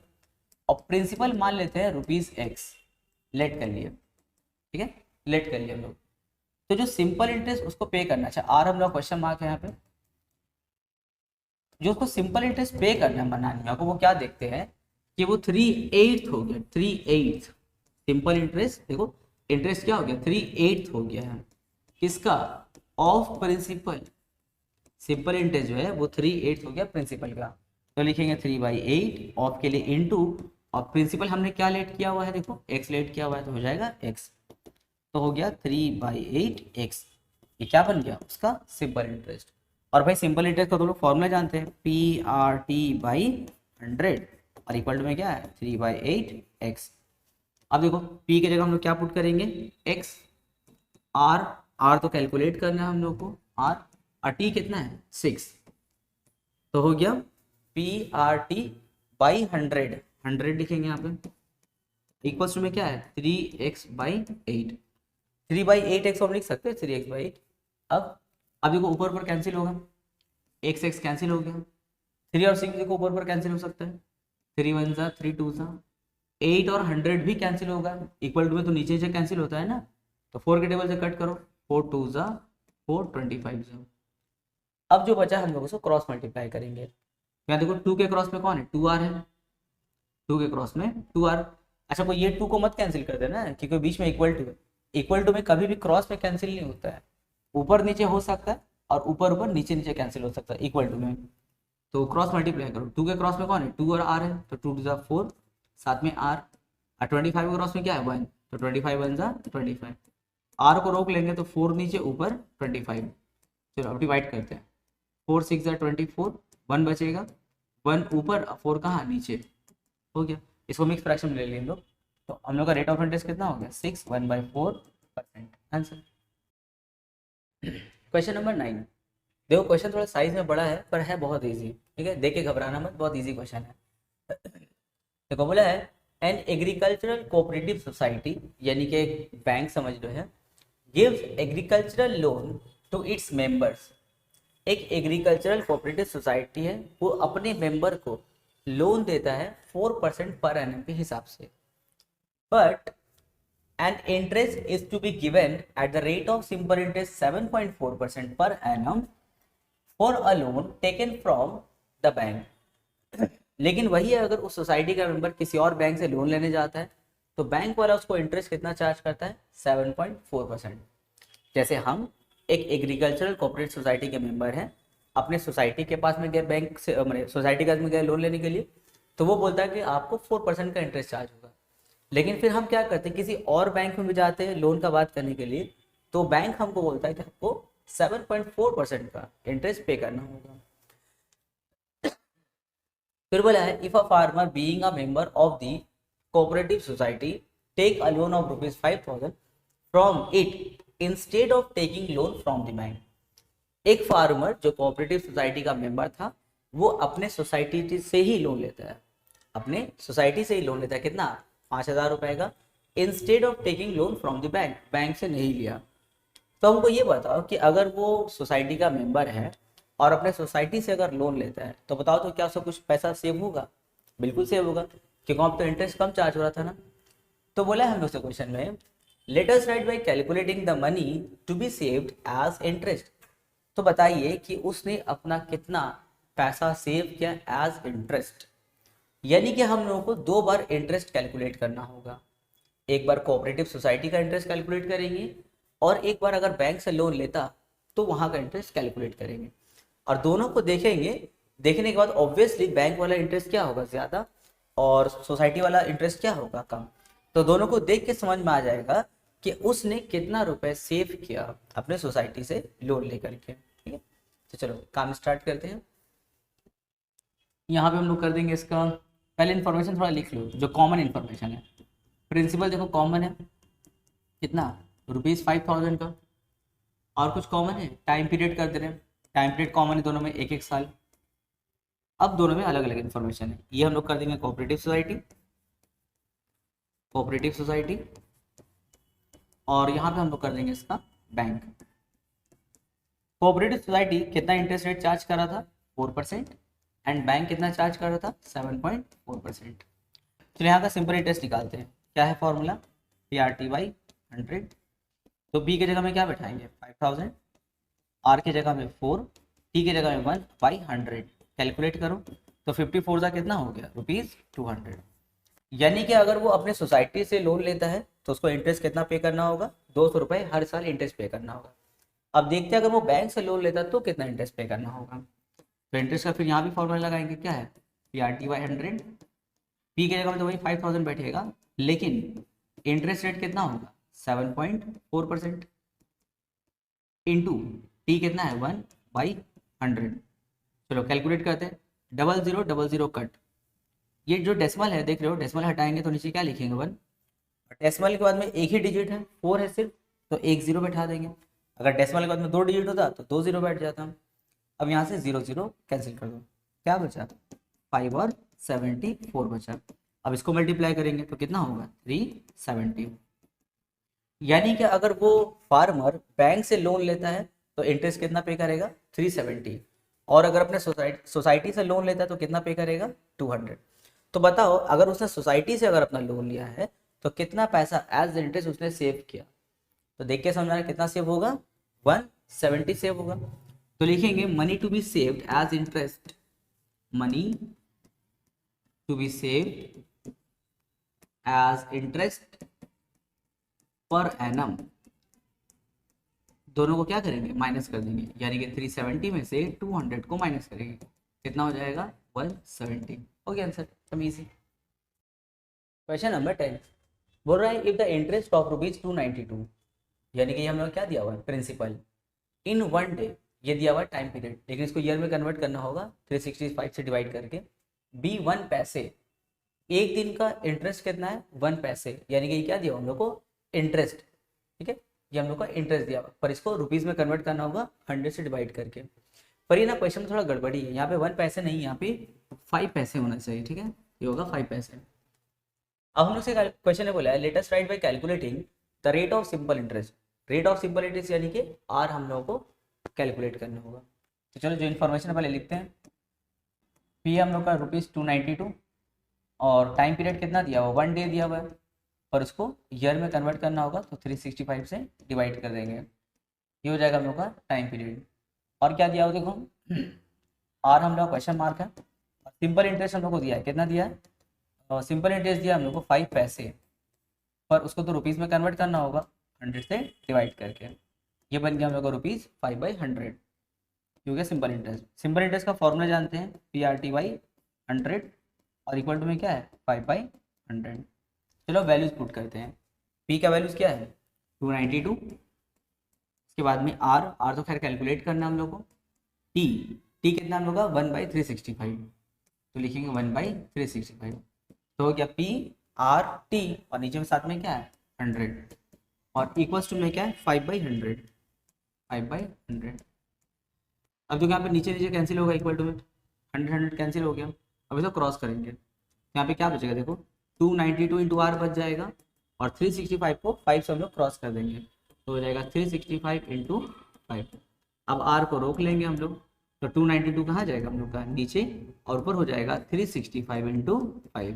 Speaker 1: और प्रिंसिपल मान लेते हैं ₹x, लेट कर लिए, ठीक है लेट कर लिए हम लोग, तो जो सिंपल इंटरेस्ट उसको पे करना, अच्छा आर हम लोग क्वेश्चन मार्क है यहाँ पे, जो उसको सिंपल इंटरेस्ट पे करना है बनाने को, वो क्या देखते हैं कि वो 3/8 हो गया, 3/8 सिंपल इंटरेस्ट, देखो इंटरेस्ट क्या हो गया 3/8 हो गया है किसका, ऑफ प्रिंसिपल, सिंपल इंटरेस्ट जो है वो 3/8 हो गया प्रिंसिपल का, तो लिखेंगे 3/8 ऑफ के लिए इनटू, और प्रिंसिपल हमने क्या लेट किया हुआ है, देखो x लेट किया हुआ है, तो हो जाएगा x, तो हो गया 3/8x, ये क्या बन गया उसका सिंपल इंटरेस्ट। और भाई सिंपल इंटरेस्ट का तो लोग फॉर्मूला जानते हैं, PRT/100 और इक्वल टू में क्या है 3/8x। अब देखो p की जगह हम लोग क्या पुट करेंगे x, r तो कैलकुलेट करना है हम लोग को r, और t कितना है 6, तो हो गया PRT/100, 100 लिखेंगे यहाँ पे, इक्वल्स टू में क्या है 3x/8, 3/8x हम लिख सकते हैं 3x/8। अब देखो ऊपर ऊपर कैंसिल होगा, x कैंसिल हो गया, 3 और 6 देखो ऊपर ऊपर कैंसिल हो सकता है, 3 1 3 2 8 और 100 भी कैंसिल होगा, इक्वल टू में तो नीचे से कैंसिल होता है ना, तो 4 के टेबल से कट करो, 4 2 4 25। अब जो बचा हम लोग उसको क्रॉस मल्टीप्लाई करेंगे, यहाँ देखो 2 के क्रॉस में कौन है 2r है, 2 के क्रॉस में 2r, अच्छा कोई ये 2 को मत कैंसिल कर देना क्योंकि बीच में इक्वल टू है, इक्वल टू में कभी भी क्रॉस में कैंसिल नहीं होता है, ऊपर नीचे हो सकता है और ऊपर ऊपर नीचे नीचे कैंसिल हो सकता है इक्वल टू में, तो क्रॉस मल्टीप्लाई करो, 2 के क्रॉस में कौन है 2 और r है, तो 2 2 4 साथ में r, और 25 के क्रॉस में क्या है 1, तो 25 1 25, r को रोक लेंगे तो 4 नीचे ऊपर 25, चलो अब डिवाइड करते हैं, 4 6 24, 1 बचेगा, 1 ऊपर 4 कहाँ नीचे, हो गया, इसको मिक्स फ्रैक्शन में ले लेंगे लोग, तो हम लोग का रेट ऑफ इंटरेस्ट कितना हो गया 6 1/4%, आंसर। क्वेश्चन नंबर 9, देखो क्वेश्चन थोड़ा साइज में बड़ा है पर है बहुत इजी, ठीक है देख के घबराना मत, बहुत इजी क्वेश्चन है। देखो बोला है एन एग्रीकल्चरल कोऑपरेटिव सोसाइटी, यानी कि एक बैंक समझ लो है, gives agricultural loan to its members, एक एग्रीकल्चरल कोऑपरेटिव सोसाइटी है वो अपने मेंबर को लोन देता है 4% पर एनम के हिसाब से, but and interest is to be given at the rate of simple interest 7.4% per annum for a loan taken from the bank। लेकिन वही अगर उस सोसाइटी का मेंबर किसी और बैंक से लोन लेने जाता है तो बैंक वाला उसको इंटरेस्ट कितना चार्ज करता है 7.4%। जैसे हम एक एग्रीकल्चरल कोऑपरेटिव सोसाइटी के मेंबर हैं, अपने सोसाइटी के पास में गए बैंक से, मैंने सोसाइटी के पास में गए लोन लेने के लिए, तो वो बोलता है कि आपको 4% का इंटरेस्ट चार्ज होगा। लेकिन फिर हम क्या करते हैं, किसी और बैंक में भी जाते हैं लोन का बात करने के लिए, तो बैंक हमको बोलता है कि आपको 7.4% का इंटरेस्ट पे करना होगा। फिर बोला है if a farmer being a member of the cooperative society take a loan of ₹5,000 from it instead of taking loan from the bank. एक फार्मर जो कोऑपरेटिव सोसाइटी का मेंबर था, वो अपने सोसाइटी से ही लोन लेता है, अपने सोसाइटी से ही लोन लेता है, कितना 5,000 रुपए का, instead of taking loan from the bank, bank से नहीं लिया। तो हमको ये बताओ कि अगर वो सोसाइटी का मेंबर है और अपने सोसाइटी से अगर लोन लेता है, तो बताओ तो क्या उसको कुछ पैसा सेव होगा? बिल्कुल सेव होगा, क्योंकि अब तो इंटरेस्ट कम चार्ज हो रहा था ना। तो बोला है हम लोग से क्वेश्चन में, let us write by calculating the money to be saved as interest. तो बताइए कि उसने अपना कितना पैसा सेव किया एज इंटरेस्ट। यानी कि हम लोगों को दो बार इंटरेस्ट कैलकुलेट करना होगा, एक बार कोऑपरेटिव सोसाइटी का इंटरेस्ट कैलकुलेट करेंगे और एक बार अगर बैंक से लोन लेता तो वहां का इंटरेस्ट कैलकुलेट करेंगे, और दोनों को देखेंगे। देखने के बाद ऑब्वियसली बैंक वाला इंटरेस्ट क्या होगा ज़्यादा और सोसाइटी वाला इंटरेस्ट क्या होगा कम। तो दोनों को देख के समझ में आ जाएगा कि उसने कितना रुपए सेव किया अपने सोसाइटी से लोन लेकर के। ठीक है, तो चलो काम स्टार्ट करते हैं। यहाँ पे हम लोग कर देंगे इसका, पहले इन्फॉर्मेशन थोड़ा लिख लो जो कॉमन इन्फॉर्मेशन है। प्रिंसिपल देखो कॉमन है, कितना ₹5,000 का। और कुछ कॉमन है, टाइम पीरियड कर दे रहे हैं, टाइम पीरियड कॉमन है दोनों में, 1-1 साल। अब दोनों में अलग अलग इन्फॉर्मेशन है, ये हम लोग कर देंगे कोऑपरेटिव सोसाइटी, कोऑपरेटिव सोसाइटी, और यहाँ पे हम लोग कर देंगे इसका बैंक। कोऑपरेटिव सोसाइटी कितना इंटरेस्ट रेट चार्ज कर रहा था 4%, एंड बैंक कितना चार्ज कर रहा था 7.4%। तो यहाँ का सिंपल इंटरेस्ट निकालते हैं, क्या है फॉर्मूला, PRT/100। तो B के जगह में क्या बैठाएंगे 5,000, R की जगह में 4, T की जगह में 1/100। कैलकुलेट करो तो 54 का कितना हो गया ₹200। यानी कि अगर वो अपने सोसाइटी से लोन लेता है तो उसको इंटरेस्ट कितना पे करना होगा, 200 रुपये हर साल इंटरेस्ट पे करना होगा। अब देखते हैं अगर वो बैंक से लोन लेता है तो कितना इंटरेस्ट पे करना होगा। तो इंटरेस्ट का फिर यहाँ भी फॉर्मूला लगाएंगे, क्या है PRT/100। P की जगह में तो वही 5,000 बैठेगा, लेकिन इंटरेस्ट रेट कितना होगा 7.4%, इंटू T कितना है 1/100। चलो कैलकुलेट करते हैं, 0000 कट, ये जो डेसिमल है देख रहे हो, डेसिमल हटाएंगे तो नीचे क्या लिखेंगे 1। डेसिमल के बाद में एक ही डिजिट है 4 है सिर्फ, तो एक जीरो बैठा देंगे। अगर डेसिमल के बाद में 2 डिजिट होता तो 2 जीरो बैठ जाता। अब यहाँ से 0 कैंसिल कर दो, क्या बचा 5 और 74 बचा। अब इसको मल्टीप्लाई करेंगे तो कितना होगा 370। यानी कि अगर वो फार्मर बैंक से लोन लेता है तो इंटरेस्ट कितना पे करेगा 370, और अगर अपने सोसाइटी से लोन लेता है तो कितना पे करेगा 200। तो बताओ अगर उसने सोसाइटी से अगर अपना लोन लिया है तो कितना पैसा एज इंटरेस्ट उसने सेव किया। तो देख के समझाना कितना सेव होगा 170 सेव होगा। तो लिखेंगे money to be saved as interest, money to be saved as interest per annum. दोनों को क्या करेंगे माइनस कर देंगे, यानी कि 370 में से 200 को माइनस करेंगे, कितना हो जाएगा 170। हो गया आंसर, सब इजी। क्वेश्चन नंबर 10 बोल रहा है इफ द इंटरेस्ट ऑफ ₹292, यानी कि हम लोग क्या दिया हुआ है प्रिंसिपल, इन 1 डे, ये दिया हुआ है टाइम पीरियड, लेकिन इसको ईयर में कन्वर्ट करना होगा 365 से डिवाइड करके, बी 1 पैसे, एक दिन का इंटरेस्ट कितना है 1 पैसे, यानी कि ये क्या दिया हम लोग को इंटरेस्ट। ठीक है, ये हम लोग का इंटरेस्ट दिया हुआ, पर इसको रुपीज में कन्वर्ट करना होगा 100 से डिवाइड करके। पर ये ना क्वेश्चन में थोड़ा गड़बड़ी है, यहाँ पे 1 पैसे नहीं, यहाँ पे 5 पैसे होना चाहिए। ठीक है, ये होगा 5 पैसे। अब हम लोग से क्वेश्चन ने बोला है let us write by calculating the rate of simple interest. Rate of simple interest यानी कि आर हम लोगों को कैलकुलेट करना होगा। तो चलो जो इन्फॉर्मेशन पहले लिखते हैं, पी हम लोग का ₹292, और टाइम पीरियड कितना दिया हुआ 1 डे दिया हुआ है, और उसको ईयर में कन्वर्ट करना होगा तो 365 से डिवाइड कर देंगे, ये हो जाएगा हम लोग का टाइम पीरियड। और क्या दिया हो देखो, आर हम लोग क्वेश्चन मार्क है, और सिंपल इंटरेस्ट हम लोग को दिया है, कितना दिया है, सिंपल इंटरेस्ट दिया हम लोग को 5 पैसे, पर उसको तो रुपीज़ में कन्वर्ट करना होगा 100 से डिवाइड करके। ये बन गया हम लोग का रुपीज़ 5/100, हो गया सिंपल इंटरेस्ट। सिंपल इंटरेस्ट का फॉर्मूला जानते हैं, PRT/100 और इक्वल टू में क्या है 5/100। चलो वैल्यूज पुट करते हैं। P का वैल्यूज क्या है 292, उसके बाद में R तो खैर कैलकुलेट करना हम लोग को। T कितना हम लोग का 1/365, तो लिखेंगे 1/365, तो हो गया PRT और नीचे में साथ में क्या है 100 और इक्वल्स टू में क्या है 5/100। अब जो यहाँ पे नीचे नीचे कैंसिल होगा इक्वल टू में 100 कैंसिल हो गया। अब इसको क्रॉस करेंगे, यहाँ पे क्या बचेगा देखो 292 इंटू R बच जाएगा और 365 को 5 से हम लोग क्रॉस कर देंगे तो हो जाएगा 365 इंटू 5। अब R को रोक लेंगे हम लोग, तो 292 कहाँ जाएगा हम लोग का नीचे और ऊपर हो जाएगा 365 इंटू 5।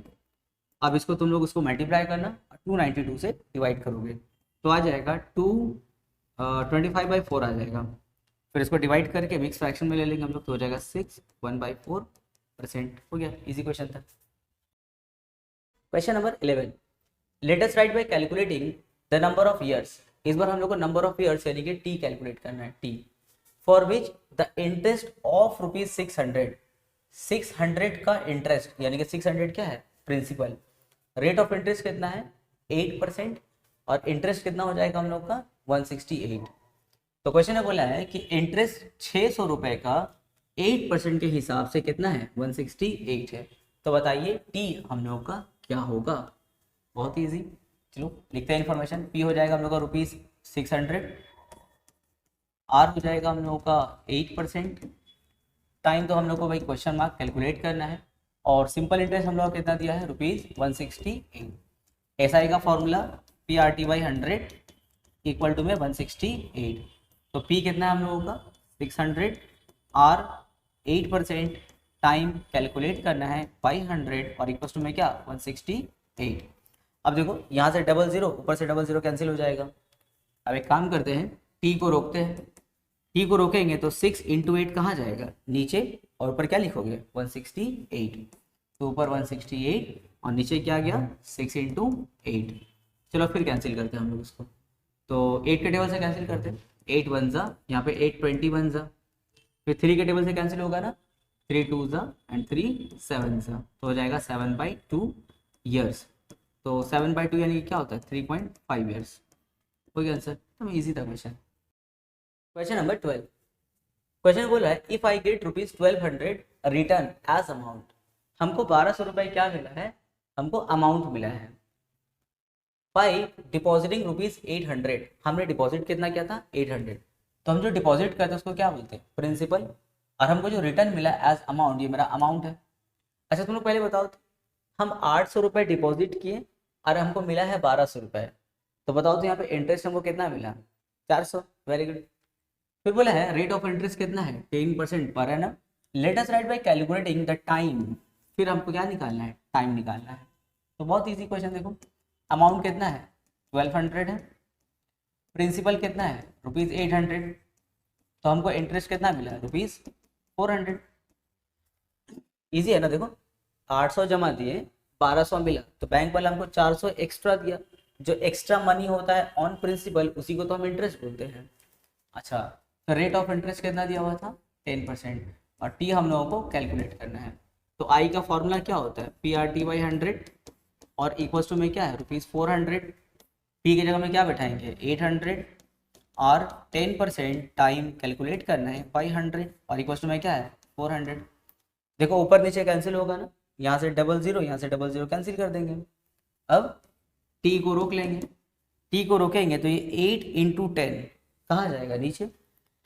Speaker 1: अब इसको तुम लोग उसको मल्टीप्लाई करना 292 से डिवाइड करोगे तो आ जाएगा 25/4 आ जाएगा। फिर इसको डिवाइड करके मिक्स फ्रैक्शन में ले लेंगे हम लोग तो हो जाएगा 6 1/4%। हो गया, इजी क्वेश्चन था। Question number 11, late us write by calculating the number of years. इस बार हम लोग को नंबर ऑफ ईयर्स यानी कि टी कैलकुलेट करना है, T for which the interest of ₹600 का इंटरेस्ट यानी कि 600 क्या है प्रिंसिपल, रेट ऑफ इंटरेस्ट कितना है 8% और इंटरेस्ट कितना हो जाएगा हम लोग का 168। तो क्वेश्चन ने बोला है कि इंटरेस्ट 600 रुपए का 8% के हिसाब से कितना है 168 है, तो बताइए टी हम लोग का क्या होगा। बहुत इजी, चलो लिखते हैं इन्फॉर्मेशन। पी हो जाएगा हम लोग का ₹600, आर हो जाएगा हम लोगों का 8%, टाइम तो हम लोग को भाई क्वेश्चन मार्क कैलकुलेट करना है और सिंपल इंटरेस्ट हम लोग को कितना दिया है ₹168। एसआई का फॉर्मूला PRT/100 इक्वल टू में 168। तो P कितना है हम लोगों का 600, R 8%, टाइम कैलकुलेट करना है 500 और इक्वल टू में क्या 168। अब देखो यहाँ से 00 ऊपर से 00 कैंसिल हो जाएगा। अब एक काम करते हैं T को रोकते हैं, T को रोकेंगे तो 6 इंटू 8 कहाँ जाएगा नीचे और ऊपर क्या लिखोगे 168, तो ऊपर 168 और नीचे क्या गया 6 इंटू 8। चलो फिर कैंसिल करते हैं हम लोग इसको, तो 8 के टेबल से कैंसिल करते हैं, 8 1 जा, यहाँ पे 8 20 1 जा, फिर 3 के टेबल से कैंसिल होगा ना, 3 2 जा एंड 3 7 जा, तो हो जाएगा 7/2 ईयर्स। तो 7/2 यानी कि क्या होता है 3.5 ईयर्स। हो गया आंसर, तो ईजी था क्वेश्चन। क्वेश्चन नंबर 12, क्वेश्चन बोला है if I get ₹1200 return as amount. हमको 1200 रुपए क्या मिला है, हमको अमाउंट मिला है बाई डिपॉजिटिंग ₹800। हमने डिपॉजिट कितना किया था 800, तो हम जो डिपॉजिट करते हैं उसको क्या बोलते हैं प्रिंसिपल, और हमको जो रिटर्न मिला एज अमाउंट ये मेरा अमाउंट है। अच्छा तुम लोग पहले बताओ तो, हम 800 रुपये डिपॉजिट किए और हमको मिला है 1200 रुपये, तो बताओ तो यहाँ पे इंटरेस्ट हमको कितना मिला 400। Very good. फिर बोला है रेट ऑफ इंटरेस्ट कितना है 10% per annum. Late us write by calculating the time. फिर हमको क्या निकालना है टाइम निकालना है। तो बहुत इजी क्वेश्चन, देखो अमाउंट कितना है 1200 है, प्रिंसिपल कितना है ₹800, तो हमको इंटरेस्ट कितना मिला ₹400। इजी है ना, देखो 800 जमा दिए 1200 मिला, तो बैंक वाला हमको 400 एक्स्ट्रा दिया। जो एक्स्ट्रा मनी होता है ऑन प्रिंसिपल उसी को तो हम इंटरेस्ट बोलते हैं। अच्छा तो रेट ऑफ इंटरेस्ट कितना दिया हुआ था 10% और टी हम लोगों को कैलकुलेट करना है। तो आई का फॉर्मूला क्या होता है PRT/100 और इक्वल्स टू में क्या है ₹400। पी की जगह में क्या बैठाएंगे 800 और 10% टाइम कैलकुलेट करना है 500 और इक्वल्स टू में क्या है 400। देखो ऊपर नीचे कैंसिल होगा ना, यहाँ से 00 यहाँ से 00 कैंसिल कर देंगे। अब टी को रोक लेंगे, टी को रोकेंगे तो ये 8 इंटू 10 कहाँ जाएगा नीचे,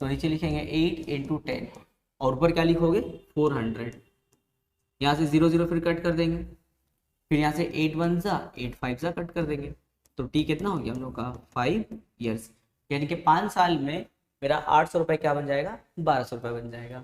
Speaker 1: तो नीचे लिखेंगे 8 इंटू 10 और ऊपर क्या लिखोगे 400। यहाँ से 00 फिर कट कर देंगे, फिर यहाँ से 8 1 जा 8 5 जा कट कर देंगे, तो टी कितना हो गया हम लोग का 5 ईयर्स। यानी कि 5 साल में मेरा 800 रुपये क्या बन जाएगा 1200 रुपये बन जाएगा।